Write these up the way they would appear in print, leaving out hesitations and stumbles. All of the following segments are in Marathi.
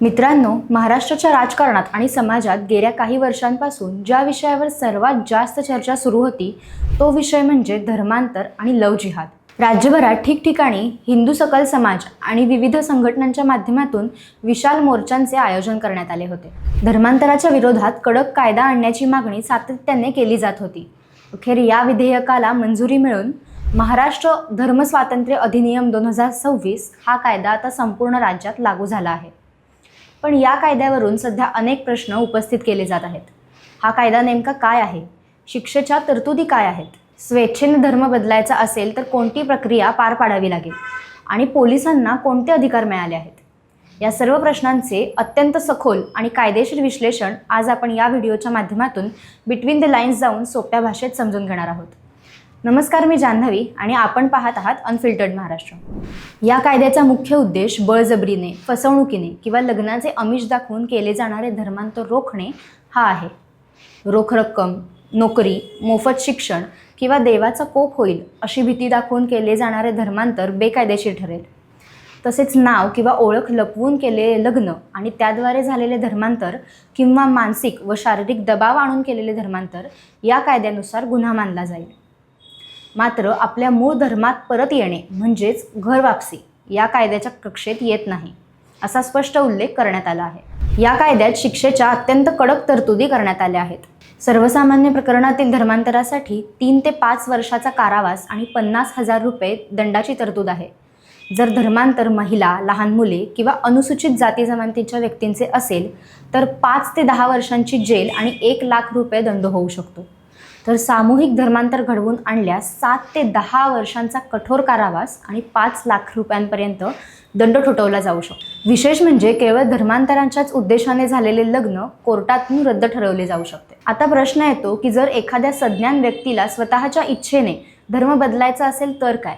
मित्रांनो, महाराष्ट्राच्या राजकारणात आणि समाजात गेल्या काही वर्षांपासून ज्या विषयावर सर्वात जास्त चर्चा सुरू होती तो विषय म्हणजे धर्मांतर आणि लव्ह जिहाद। राज्यभरात ठिकठिकाणी हिंदू सकल समाज आणि विविध संघटनांच्या माध्यमातून विशाल मोर्चांचे आयोजन करण्यात आले होते। धर्मांतराच्या विरोधात कडक कायदा आणण्याची मागणी सातत्याने केली जात होती। अखेर या विधेयकाला मंजुरी मिळून महाराष्ट्र धर्मस्वातंत्र्य अधिनियम 2026 हा कायदा आता संपूर्ण राज्यात लागू झाला आहे। पण या कायद्यावरून सध्या अनेक प्रश्न उपस्थित केले जात आहेत। हा कायदा नेमका काय आहे? शिक्षेच्या तरतुदी काय आहेत? स्वेच्छेने धर्म बदलायचा असेल तर कोणती प्रक्रिया पार पाडावी लागेल आणि पोलिसांना कोणते अधिकार मिळाले आहेत? या सर्व प्रश्नांचे अत्यंत सखोल आणि कायदेशीर विश्लेषण आज आपण या व्हिडिओच्या माध्यमातून बिटवीन द लाईन्स जाऊन सोप्या भाषेत समजून घेणार आहोत। नमस्कार, मी जान्हवी आणि आपण पाहत आहात अनफिल्टर्ड महाराष्ट्र। या कायद्याचा मुख्य उद्देश बळजबरीने, फसवणुकीने किंवा लग्नाचे आमिष दाखवून केले जाणारे धर्मांतर रोखणे हा आहे। रोख रक्कम, नोकरी, मोफत शिक्षण किंवा देवाचा कोप होईल अशी भीती दाखवून केले जाणारे धर्मांतर बेकायदेशीर ठरेल। तसेच नाव किंवा ओळख लपवून केलेले लग्न आणि त्याद्वारे झालेले धर्मांतर किंवा मानसिक व शारीरिक दबाव आणून केलेले धर्मांतर या कायद्यानुसार गुन्हा मानला जाईल। मात्र आपल्या मूळ धर्मात परत येणे म्हणजेच घर वापसी या कायद्याच्या कक्षेत येत नाही असा स्पष्ट उल्लेख करण्यात आला आहे। या कायद्यात शिक्षेच्या अत्यंत कडक तरतुदी करण्यात आल्या आहेत। सर्वसामान्य प्रकरणातील धर्मांतरासाठी 3 ते 5 वर्षाचा कारावास आणि 50,000 रुपये दंडाची तरतूद आहे। जर धर्मांतर महिला, लहान मुले किंवा अनुसूचित जाती जमातीच्या व्यक्तींचे असेल तर 5 ते 10 वर्षांची जेल आणि 1 लाख रुपये दंड होऊ शकतो। तर सामूहिक धर्मांतर घडवून आणल्यास 7 ते 10 वर्षांचा कठोर कारावास आणि 5 लाख रुपयांपर्यंत दंड ठोठावला जाऊ शकतो। विशेष म्हणजे केवळ धर्मांतरांच्याच उद्देशाने झालेले लग्न कोर्टातून रद्द ठरवले जाऊ शकते। आता प्रश्न येतो की जर एखाद्या सज्ञान व्यक्तीला स्वतःच्या इच्छेने धर्म बदलायचा असेल तर काय?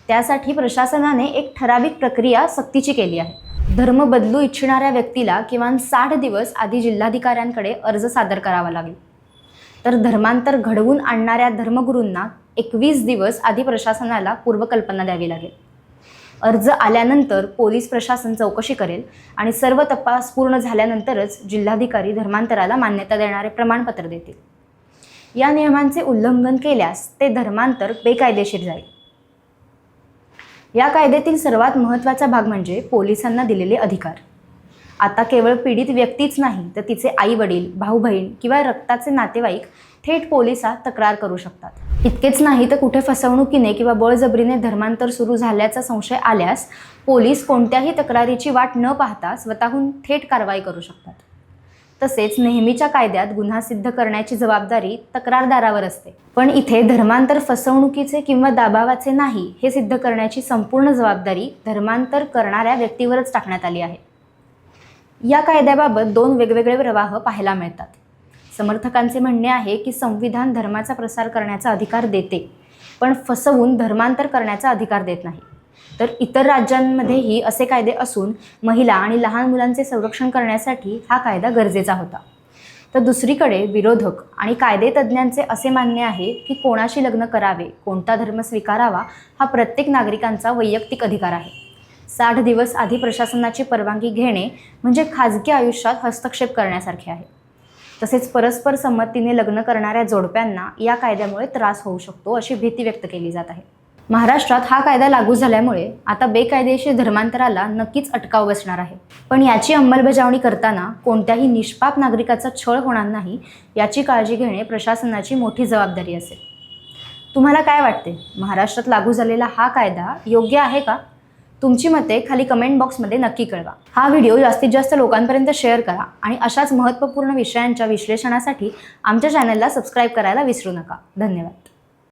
त्यासाठी प्रशासनाने एक ठराविक प्रक्रिया सक्तीची केली आहे। धर्म बदलू इच्छिणाऱ्या व्यक्तीला किमान 60 दिवस आधी जिल्हाधिकाऱ्यांकडे अर्ज सादर करावा लागेल। तर धर्मांतर घडवून आणणाऱ्या धर्मगुरूंना 21 दिवस आधी प्रशासनाला पूर्वकल्पना द्यावी लागेल। अर्ज आल्यानंतर पोलीस प्रशासन चौकशी करेल आणि सर्व तपास पूर्ण झाल्यानंतरच जिल्हाधिकारी धर्मांतराला मान्यता देणारे प्रमाणपत्र देतील। या नियमांचे उल्लंघन केल्यास ते धर्मांतर बेकायदेशीर जाईल। या कायद्यातील सर्वात महत्त्वाचा भाग म्हणजे पोलिसांना दिलेले अधिकार। आता केवळ पीडित व्यक्तीच नाही तर तिचे आई वडील, भाऊ बहीण किंवा रक्ताचे नातेवाईक थेट पोलिसात तक्रार करू शकतात। इतकेच नाही तर कुठे फसवणुकीने किंवा बळजबरीने धर्मांतर सुरू झाल्याचा संशय आल्यास पोलीस कोणत्याही तक्रारीची वाट न पाहता स्वतःहून थेट कारवाई करू शकतात। तसेच नेहमीच्या कायद्यात गुन्हा सिद्ध करण्याची जबाबदारी तक्रारदारावर असते, पण इथे धर्मांतर फसवणुकीचे किंवा दबावाचे नाही हे सिद्ध करण्याची संपूर्ण जबाबदारी धर्मांतर करणाऱ्या व्यक्तीवरच टाकण्यात आली आहे। या कायद्याबाबत 2 वेगवेगळे प्रवाह पाहायला मिळतात। समर्थकांचे म्हणणे आहे की संविधान धर्माचा प्रसार करण्याचा अधिकार देते, पण फसवून धर्मांतर करण्याचा अधिकार देत नाही। तर इतर राज्यांमध्येही असे कायदे असून महिला आणि लहान मुलांचे संरक्षण करण्यासाठी हा कायदा गरजेचा होता। तर दुसरीकडे विरोधक आणि कायदेतज्ञांचे असे मानणे आहे की कोणाशी लग्न करावे, कोणता धर्म स्वीकारावा हा प्रत्येक नागरिकांचा वैयक्तिक अधिकार आहे। 60 दिवस आधी प्रशासनाची परवानगी घेणे म्हणजे खाजगी आयुष्यात हस्तक्षेप करण्यासारखे आहे। तसेच परस्पर संमतीने लग्न करणाऱ्या जोडप्यांना या कायद्यामुळे त्रास होऊ शकतो अशी भीती व्यक्त केली जात आहे। महाराष्ट्रात हा कायदा लागू झाल्यामुळे आता बेकायदेशीर धर्मांतराला नक्कीच अटकाव बसणार आहे, पण याची अंमलबजावणी करताना कोणत्याही निष्पाप नागरिकाचा छळ होणार नाही याची काळजी घेणे प्रशासनाची मोठी जबाबदारी असेल। तुम्हाला काय वाटते? महाराष्ट्रात लागू झालेला हा कायदा योग्य आहे का? तुमची मते खाली कमेंट बॉक्समध्ये नक्की कळवा। हा व्हिडिओ जास्तीत जास्त लोकांपर्यंत शेअर करा आणि अशाच महत्त्वपूर्ण विषयांच्या विश्लेषणासाठी आमच्या चॅनलला सबस्क्राईब करायला विसरू नका। धन्यवाद।